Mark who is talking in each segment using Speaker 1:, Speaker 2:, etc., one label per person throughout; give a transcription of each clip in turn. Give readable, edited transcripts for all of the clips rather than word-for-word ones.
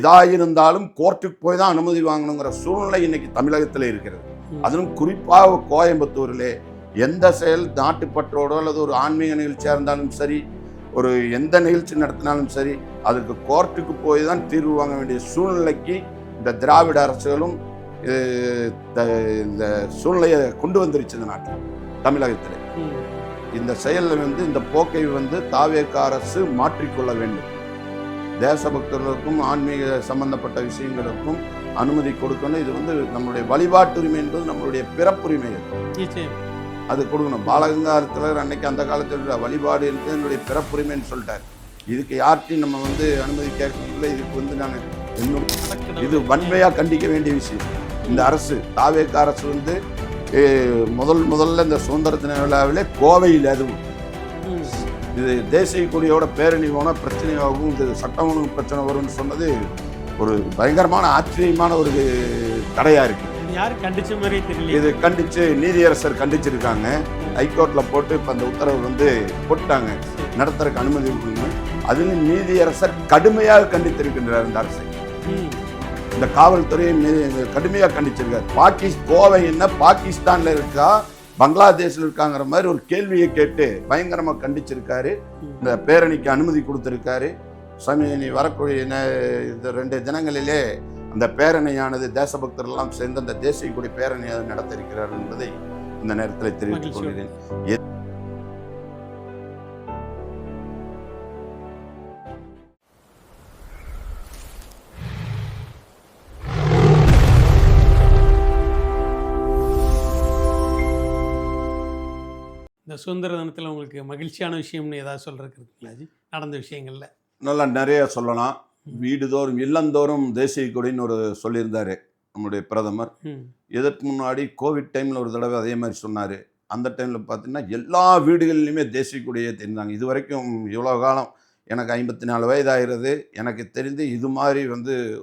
Speaker 1: இதாயிருந்தாலும் கோர்ட்டுக்கு போய் தான் அனுமதி வாங்கணுங்கிற சூழ்நிலை இன்னைக்கு தமிழகத்தில் இருக்கிறது. அதிலும் குறிப்பாக கோயம்புத்தூரிலே எந்த செயல் நாட்டுப்பற்றோடோ அல்லது ஒரு ஆன்மீக நிகழ்ச்சியாக இருந்தாலும் சரி, ஒரு எந்த நிகழ்ச்சி நடத்தினாலும் சரி, அதுக்கு கோர்ட்டுக்கு போய் தான் தீர்வு வாங்க வேண்டிய சூழ்நிலைக்கு இந்த திராவிட அரசுகளும் இந்த சூழ்நிலையை கொண்டு வந்துருச்சு இந்த நாட்டில் தமிழகத்தில். இந்த செயலில் இந்த போக்கை தாவேக அரசு மாற்றிக்கொள்ள வேண்டும். தேசபக்தர்களுக்கும் ஆன்மீக சம்பந்தப்பட்ட விஷயங்களுக்கும் அனுமதி கொடுக்கணும். இது நம்மளுடைய வழிபாட்டுரிமை என்பது நம்மளுடைய பிறப்புரிமை. அது கொடுக்கணும். பாலகங்காரத்தில் அன்னைக்கு அந்த காலத்தில் வழிபாடு என்பது என்னுடைய பிறப்புரிமைன்னு சொல்லிட்டார். இதுக்கு யார்ட்டையும் நம்ம அனுமதி கேட்கறதுல இதுக்கு நான் இது வன்மையாக கண்டிக்க வேண்டிய விஷயம். இந்த அரசு தாவேக அரசு முதல்ல இந்த சுதந்திர தின விழாவிலே கோவையில் அதுவும் இது தேசிய கொடியோட பேரணி போனால் பிரச்சனையாகும், இது சட்டம் ஒழுங்கு பிரச்சனை வரும்னு சொன்னது ஒரு பயங்கரமான ஆச்சரியமான ஒரு தடையா இருக்கு. இது கண்டிச்சு நீதியரசர் கண்டிச்சிருக்காங்க. ஹைகோர்ட்ல போட்டு இப்ப அந்த உத்தரவு போட்டாங்க, நடத்துறதுக்கு அனுமதி கொடுக்கணும். அதிலும் நீதியரசர் கடுமையாக கண்டித்திருக்கின்றார். இந்த அரசை இந்த காவல்துறையை கடுமையாக கண்டிச்சிருக்காரு. கோவை என்ன பாகிஸ்தான்ல இருக்கா பங்களாதேஷில் இருக்காங்கிற மாதிரி ஒரு கேள்வியை கேட்டு பயங்கரமா கண்டிச்சிருக்காரு. இந்த பேரணிக்கு அனுமதி கொடுத்திருக்காரு. சமீனி வரக்கூடிய இந்த 2 தினங்களிலே அந்த பேரணியானது தேசபக்தர்கள் சேர்ந்து அந்த தேசிய கொடி பேரணியை நடத்த இருக்கிறார் என்பதை இந்த நேரத்தில் தெரிவித்துக் கொள்கிறேன்.
Speaker 2: இந்த சுதந்திர தினத்தில் உங்களுக்கு மகிழ்ச்சியான விஷயம்னு ஏதாவது சொல்றதுக்குங்களா ஜி? நடந்த விஷயங்கள்ல
Speaker 1: நல்லா நிறைய சொல்லலாம். வீடுதோறும் இல்லந்தோறும் தேசிய கொடின்னு ஒரு சொல்லியிருந்தாரு நம்முடைய பிரதமர். இதற்கு முன்னாடி கோவிட் டைமில் ஒரு தடவை அதே மாதிரி சொன்னார். அந்த டைமில் பார்த்தீங்கன்னா எல்லா வீடுகள்லையுமே தேசிய கொடியை தெரிந்தாங்க. இது வரைக்கும் இவ்வளோ காலம் எனக்கு 54 வயதாகிறது, எனக்கு தெரிந்து இது மாதிரி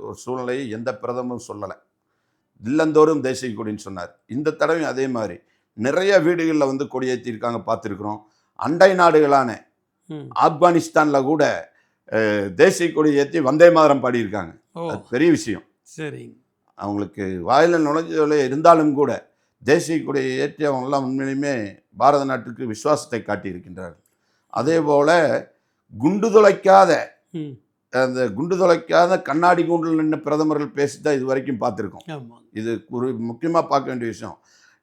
Speaker 1: ஒரு சூழ்நிலையை எந்த பிரதமரும் சொல்லலை. இல்லந்தோறும் தேசிய கொடின்னு சொன்னார். இந்த தடவை அதே மாதிரி நிறைய வீடுகளில் கொடியேற்றிருக்காங்க, பார்த்துருக்குறோம். அண்டை நாடுகளான ஆப்கானிஸ்தானில் கூட தேசிய கொடி ஏற்றி வந்தே மாதரம் பாடியிருக்காங்க. அது பெரிய விஷயம்.
Speaker 2: சரி,
Speaker 1: அவங்களுக்கு வாயில நுழைஞ்ச இருந்தாலும் கூட தேசிய கொடியை ஏற்றி அவங்கெல்லாம் உண்மையிலுமே பாரத நாட்டுக்கு விசுவாசத்தை காட்டியிருக்கின்றார்கள். அதே போல குண்டு துளைக்காத கண்ணாடி கூண்டில் நின்று பிரதமர்கள் பேசித்தான் இது வரைக்கும் பார்த்துருக்கோம். இது ஒரு முக்கியமாக பார்க்க வேண்டிய விஷயம்.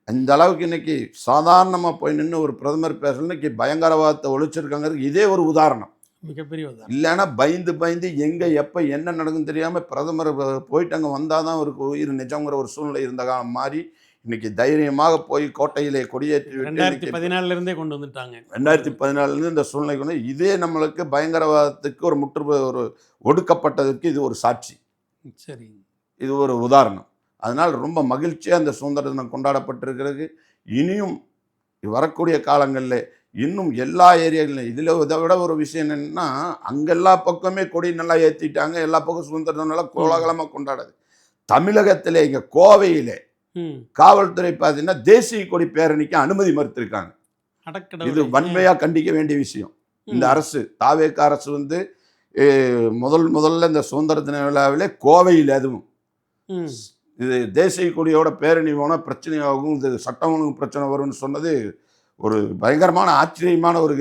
Speaker 1: இந்த அளவுக்கு இன்னைக்கு சாதாரணமாக போய் நின்று ஒரு பிரதமர் பேசணும், இன்னைக்கு பயங்கரவாதத்தை ஒழிச்சிருக்காங்கிறது இதே ஒரு உதாரணம்,
Speaker 2: மிகப்பெரிய உதாரணம்.
Speaker 1: இல்லைன்னா பயந்து எங்கே எப்போ என்ன நடக்குன்னு தெரியாமல் பிரதமர் போயிட்டு அங்கே வந்தால் தான் ஒரு உயிர் நிஜங்கிற ஒரு சூழ்நிலை இருந்த காலம் மாறி இன்னைக்கு தைரியமாக போய் கோட்டையிலே கொடியேற்றி
Speaker 2: 2014 கொண்டு வந்துட்டாங்க.
Speaker 1: 2014 இந்த சூழ்நிலை கொண்டு இதே நம்மளுக்கு பயங்கரவாதத்துக்கு ஒரு ஒடுக்கப்பட்டதற்கு இது ஒரு சாட்சி.
Speaker 2: சரி, இது
Speaker 1: ஒரு உதாரணம். அதனால் ரொம்ப மகிழ்ச்சியாக அந்த சுதந்திர தினம் கொண்டாடப்பட்டிருக்கிறது. இனியும் வரக்கூடிய காலங்களில் இன்னும் எல்லா ஏரியாவிலும் இதை விட ஒரு விஷயம் என்னென்னா, அங்கே எல்லா பக்கமே கொடி நல்லா ஏற்றிட்டாங்க, எல்லா பக்கம் சுதந்திர தினம் நல்லா கோலாகலமாக கொண்டாடுது. தமிழகத்திலே இங்கே கோவையிலே காவல்துறை பார்த்தீங்கன்னா தேசிய கொடி பேரணிக்கு அனுமதி மறுத்திருக்காங்க. இது வன்மையாக கண்டிக்க வேண்டிய விஷயம். இந்த அரசு தாவேக அரசு முதல்ல இந்த சுதந்திர தின விழாவிலே கோவையில் அதுவும் இது தேசிய கொடியோட பேரணி போனால் பிரச்சனையாகும், இது சட்டம் ஒழுங்கு பிரச்சனை வரும்னு சொன்னது ஒரு பயங்கரமான ஆச்சரியமான ஒரு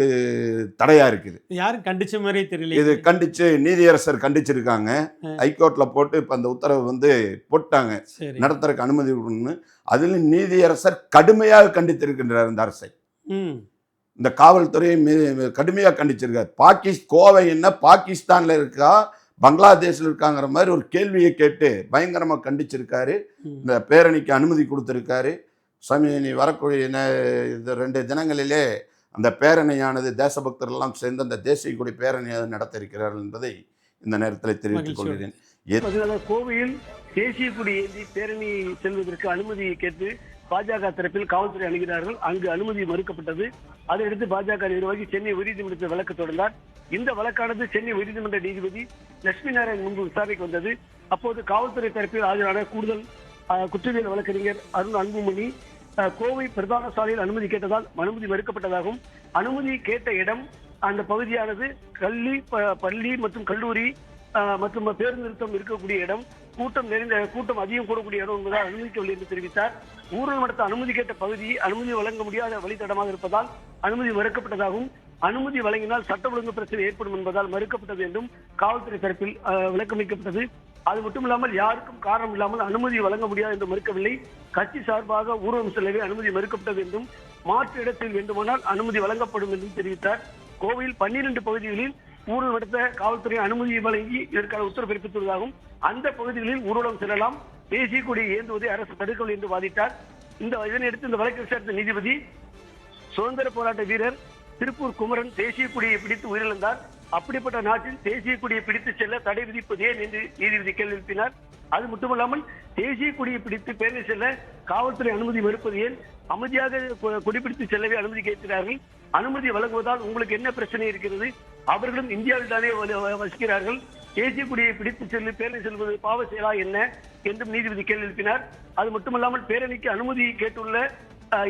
Speaker 1: தடையா இருக்குது.
Speaker 2: யாரும் கண்டிச்ச மாதிரியே தெரியல.
Speaker 1: இது கண்டிச்சு நீதியரசர் கண்டிச்சிருக்காங்க. ஹைகோர்ட்ல போட்டு இப்ப அந்த உத்தரவு போட்டாங்க, நடத்துறதுக்கு அனுமதி கொடுக்கணும். அதிலும் நீதியரசர் கடுமையாக கண்டித்திருக்கின்றார் இந்த அரசை. இந்த காவல்துறையை கடுமையாக கண்டிச்சிருக்காரு. கோவை என்ன பாகிஸ்தான்ல இருக்கா பங்களாதேஷில் இருக்காங்கிற மாதிரி ஒரு கேள்வியை கேட்டு பயங்கரமாக கண்டிச்சிருக்காரு. இந்த பேரணிக்கு அனுமதி கொடுத்திருக்காரு. சமீனி வரக்கூடிய இந்த 2 தினங்களிலே அந்த பேரணியானது தேசபக்தர்கள் சேர்ந்து அந்த தேசிய கொடி பேரணியை நடத்த இருக்கிறார்கள் என்பதை இந்த நேரத்தில் தெரிவித்துக் கொள்கிறேன்.
Speaker 3: கோவையில் தேசிய கொடி ஏந்தி பேரணி செல்வதற்கு அனுமதியை கேட்டு பாஜக தரப்பில் காவல்துறை அணுகினார்கள். அங்கு அனுமதி மறுக்கப்பட்டது. அதையடுத்து பாஜக நிர்வாகி சென்னை உயர்நீதிமன்றத்தில் வழக்கு தொடர்ந்தார். இந்த வழக்கானது சென்னை உயர்நீதிமன்ற நீதிபதி லட்சுமி நாராயணன் முன்பு விசாரணைக்கு வந்தது. அப்போது காவல்துறை தரப்பில் ஆஜரான கூடுதல் குற்றவியல் வழக்கறிஞர் அருண் அன்புமணி கோவை பிரதான சாலையில் அனுமதி கேட்டதால் அனுமதி மறுக்கப்பட்டதாகவும், அனுமதி கேட்ட இடம் அந்த பகுதியானது பள்ளி மற்றும் கல்லூரி மற்றும் பேருந்து நிறுத்தம் இருக்கக்கூடிய இடம், கூட்டம் அதிகம் கூடக்கூடிய இடம் என்பதால் அனுமதிக்கவில்லை என்று தெரிவித்தார். ஊர்வலம் நடத்த அனுமதி கேட்ட பகுதி அனுமதி வழங்க முடியாத வழித்தடமாக இருப்பதால் அனுமதி மறுக்கப்பட்டதாகவும், அனுமதி வழங்கினால் சட்ட ஒழுங்கு பிரச்சனை ஏற்படும் என்பதால் மறுக்கப்பட்டது என்றும் காவல்துறை தரப்பில் விளக்கமளிக்கப்பட்டது. அது மட்டுமில்லாமல் யாருக்கும் காரணம் இல்லாமல் அனுமதி வழங்க முடியாது என்று மறுக்கவில்லை. கட்சி சார்பாக ஊர்வலம் செல்லவே அனுமதி மறுக்கப்பட்டது என்றும், மாற்று இடத்தில் வேண்டுமானால் அனுமதி வழங்கப்படும் என்றும் தெரிவித்தார். கோவையில் 12 பகுதிகளில் ஊர்வலம் நடத்த காவல்துறை அனுமதி வழங்கி இதற்கான உத்தரவு பிறப்பித்துள்ளதாகவும், அந்த பகுதிகளில் ஊர்வலம் செல்லலாம், தேசிய கொடியை ஏந்துவதை அரசு தடுக்கவில்லை என்று வாதிட்டார். இதனையடுத்து இந்த வழக்கை விசாரித்த நீதிபதி, சுதந்திர போராட்ட வீரர் திருப்பூர் குமரன் தேசிய கொடியை பிடித்து உயிரிழந்தார். அப்படிப்பட்ட நாட்டில் தேசிய கொடியை பிடித்து செல்ல தடை விதிப்பது ஏன் என்று நீதிபதி கேள்வி எழுப்பினார். அது மட்டுமல்லாமல் தேசிய கொடியை பிடித்து பேரணி செல்ல காவல்துறை அனுமதி மறுப்பது ஏன்? அமைதியாக கொடி பிடித்து செல்லவே அனுமதி கேட்கிறார்கள். அனுமதி வழங்குவதால் உங்களுக்கு என்ன பிரச்சனை இருக்கிறது? அவர்களும் இந்தியாவில் தானே வசிக்கிறார்கள். தேசிய கொடியை பிடித்து செல்லு பேரணி செல்வது பாவ செயலா என்ன என்றும் நீதிபதி கேள்வி எழுப்பினார். அது மட்டுமல்லாமல் பேரணிக்கு அனுமதி கேட்டுள்ள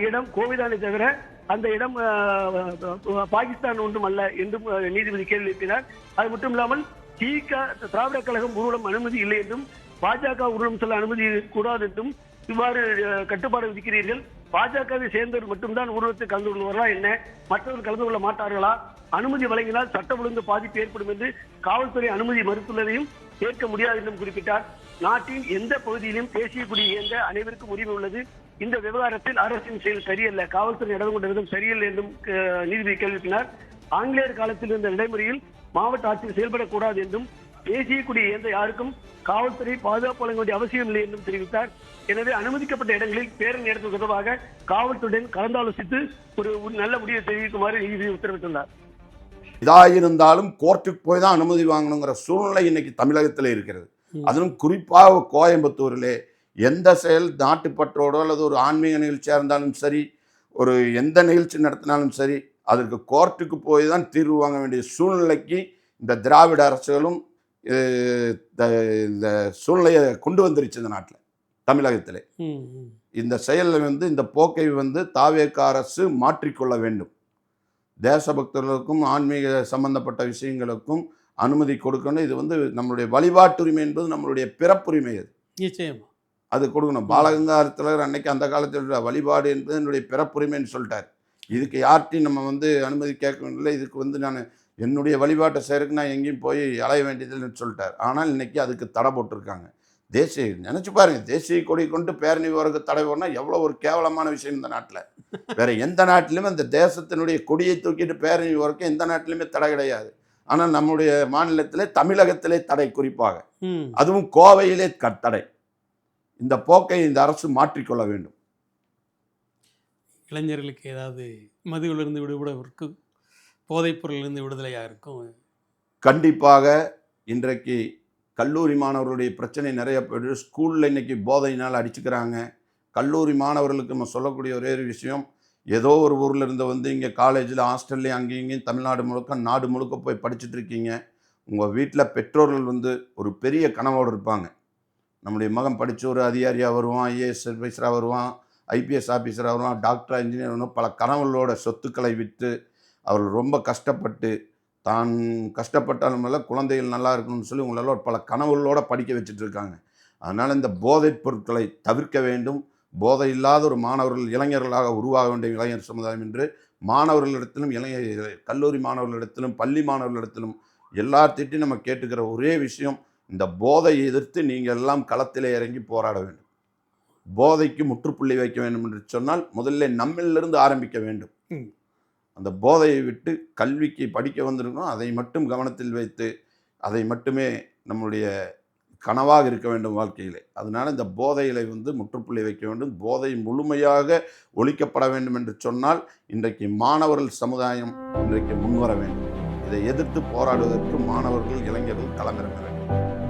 Speaker 3: இடம் கோவைதானே தவிர அந்த இடம் பாகிஸ்தான் ஒன்றும் அல்ல என்றும் நீதிபதி கேள்வி எழுப்பினார். அது மட்டும் இல்லாமல் திராவிட கழகம் ஊர்வலம் அனுமதி இல்லை என்றும், பாஜக ஊர்வலம் செல்ல அனுமதி கூடாது என்றும் இவ்வாறு கட்டுப்பாடு விதிக்கிறீர்கள். பாஜகவை சேர்ந்தவர் மட்டும்தான் ஊர்வலத்தில் கலந்து கொள்வார்களா என்ன? மற்றவர்கள் கலந்து கொள்ள மாட்டார்களா? அனுமதி வழங்கினால் சட்ட ஒழுங்கு பாதிப்பு ஏற்படும் என்று காவல்துறை அனுமதி மறுத்துள்ளதையும் ஏற்க முடியாது என்றும் குறிப்பிட்டார். நாட்டின் எந்த பகுதியிலும் தேசிய கொடி ஏந்த அனைவருக்கும் உரிமை உள்ளது. இந்த விவகாரத்தில் அரசின் செயல் சரியல்ல, காவல்துறை நடந்து கொண்ட விதம் சரியல்ல என்றும் நீதிபதி கேள்விப்பினார். ஆங்கிலேயர் காலத்தில் இருந்த நடைமுறையில் மாவட்ட ஆட்சியர் செயல்படக்கூடாது என்றும், தேசிய கொடி ஏந்த யாருக்கும் காவல்துறை பாதுகாப்பு வழங்க வேண்டிய அவசியம் இல்லை என்றும் தெரிவித்தார். எனவே அனுமதிக்கப்பட்ட இடங்களில் பேரணி நடத்துவது தொடர்பாக காவல்துறையுடன் கலந்தாலோசித்து ஒரு நல்ல முடிவை தெரிவிக்குமாறு நீதிபதி உத்தரவிட்டுள்ளார்.
Speaker 1: இதாயிருந்தாலும் கோர்ட்டுக்கு போய் தான் அனுமதி வாங்கணுங்கிற சூழ்நிலை இன்னைக்கு தமிழகத்தில் இருக்கிறது. அதிலும் குறிப்பாக கோயம்புத்தூரிலே எந்த செயல் நாட்டுப்பற்றோடோ அல்லது ஒரு ஆன்மீக நிகழ்ச்சியாக இருந்தாலும் சரி, ஒரு எந்த நிகழ்ச்சி நடத்தினாலும் சரி, அதற்கு கோர்ட்டுக்கு போய் தான் தீர்வு வாங்க வேண்டிய சூழ்நிலைக்கு இந்த திராவிட அரசுகளும் இந்த சூழ்நிலையை கொண்டு வந்துருச்சு இந்த நாட்டில், தமிழகத்தில். இந்த செயலில் இந்த போக்கை தாவேக அரசு மாற்றிக்கொள்ள வேண்டும். தேசபக்தர்களுக்கும் ஆன்மீக சம்பந்தப்பட்ட விஷயங்களுக்கும் அனுமதி கொடுக்கணும். இது நம்மளுடைய வழிபாட்டுரிமை என்பது நம்மளுடைய பிறப்புரிமை. அது
Speaker 2: நிச்சயமா
Speaker 1: அது கொடுக்கணும். பாலகங்காதரர் அன்னைக்கு அந்த காலத்தில் வழிபாடு என்பது என்னுடைய பிறப்புரிமைன்னு சொல்லிட்டார். இதுக்கு யார்ட்டையும் நம்ம அனுமதி கேட்க வேண்டியதில்லை. இதுக்கு நான் என்னுடைய வழிபாட்டை செய்யறதுக்கு நான் எங்கேயும் போய் அலைய வேண்டியதில்லைன்னு சொல்லிட்டார். ஆனால் இன்னைக்கு அதுக்கு தடை போட்டிருக்காங்க. நினச்சி பாருங்க, தேசிய கொடி கொண்டு பேரணி போகிறதுக்கு தடை போனால் எவ்வளோ ஒரு கேவலமான விஷயம் இந்த நாட்டில். வேற எந்த நாட்டிலுமே அந்த தேசத்தினுடைய கொடியை தூக்கிட்டு பேரணி போகிறதுக்கு எந்த நாட்டிலுமே தடை கிடையாது. ஆனால் நம்முடைய மாநிலத்திலே, தமிழகத்திலே தடை, குறிப்பாக அதுவும் கோவையிலே தடை. இந்த போக்கை இந்த அரசு மாற்றிக்கொள்ள வேண்டும்.
Speaker 2: இளைஞர்களுக்கு ஏதாவது மதுவிலிருந்து விடுபடுவதற்கு, போதைப் பொருளிலிருந்து விடுதலையாக இருக்கும்.
Speaker 1: கண்டிப்பாக இன்றைக்கு கல்லூரி மாணவர்களுடைய பிரச்சனை நிறைய போய்ட்டு, ஸ்கூலில் இன்றைக்கி போதையினால் அடிச்சுக்கிறாங்க. கல்லூரி மாணவர்களுக்கு நம்ம சொல்லக்கூடிய ஒரே ஒரு விஷயம், ஏதோ ஒரு ஊரில் இருந்து இங்கே காலேஜில் ஹாஸ்டல்லையும் அங்கேயும் இங்கேயும் தமிழ்நாடு முழுக்க நாடு முழுக்க போய் படிச்சுட்டு இருக்கீங்க. உங்கள் வீட்டில் பெற்றோர்கள் ஒரு பெரிய கனவோடு இருப்பாங்க. நம்முடைய மகன் படித்த ஒரு அதிகாரியாக வருவான், ஐஏஎஸ் ஆஃபீஸராக வருவான், ஐபிஎஸ் ஆஃபீஸராக வருவான், டாக்டராக, இன்ஜினியர் வருவான். பல கனவுகளோட சொத்துக்களை விற்று அவர்கள் ரொம்ப கஷ்டப்பட்டு, தான் கஷ்டப்பட்டாலும் குழந்தைகள் நல்லா இருக்கணும்னு சொல்லி உங்களெல்லாம் பல கனவுகளோடு படிக்க வச்சுட்டு இருக்காங்க. அதனால் இந்த போதைப் பொருட்களை தவிர்க்க வேண்டும். போதை இல்லாத ஒரு இளைஞர்களாக உருவாக வேண்டிய இளைஞர் சமுதாயம் என்று மாணவர்களிடத்திலும், கல்லூரி மாணவர்களிடத்திலும், பள்ளி மாணவர்களிடத்திலும் எல்லாத்திட்டையும் நம்ம கேட்டுக்கிற ஒரே விஷயம், இந்த போதையை எதிர்த்து நீங்கள் எல்லாம் களத்திலே இறங்கி போராட வேண்டும். போதைக்கு முற்றுப்புள்ளி வைக்க வேண்டும் என்று சொன்னால் முதல்ல நம்மிலிருந்து ஆரம்பிக்க வேண்டும். அந்த போதையை விட்டு கல்விக்கு படிக்க வந்திருக்கணும், அதை மட்டும் கவனத்தில் வைத்து அதை மட்டுமே நம்முடைய கனவாக இருக்க வேண்டும் வாழ்க்கையிலே. அதனால் இந்த போதைகளை முற்றுப்புள்ளி வைக்க வேண்டும். போதை முழுமையாக ஒழிக்கப்பட வேண்டும் என்று சொன்னால் இன்றைக்கு மாணவர்கள் சமுதாயம் இன்றைக்கு முன்வர வேண்டும். இதை எதிர்த்து போராடுவதற்கு மாணவர்கள், இளைஞர்கள் களமிறங்க வேண்டும்.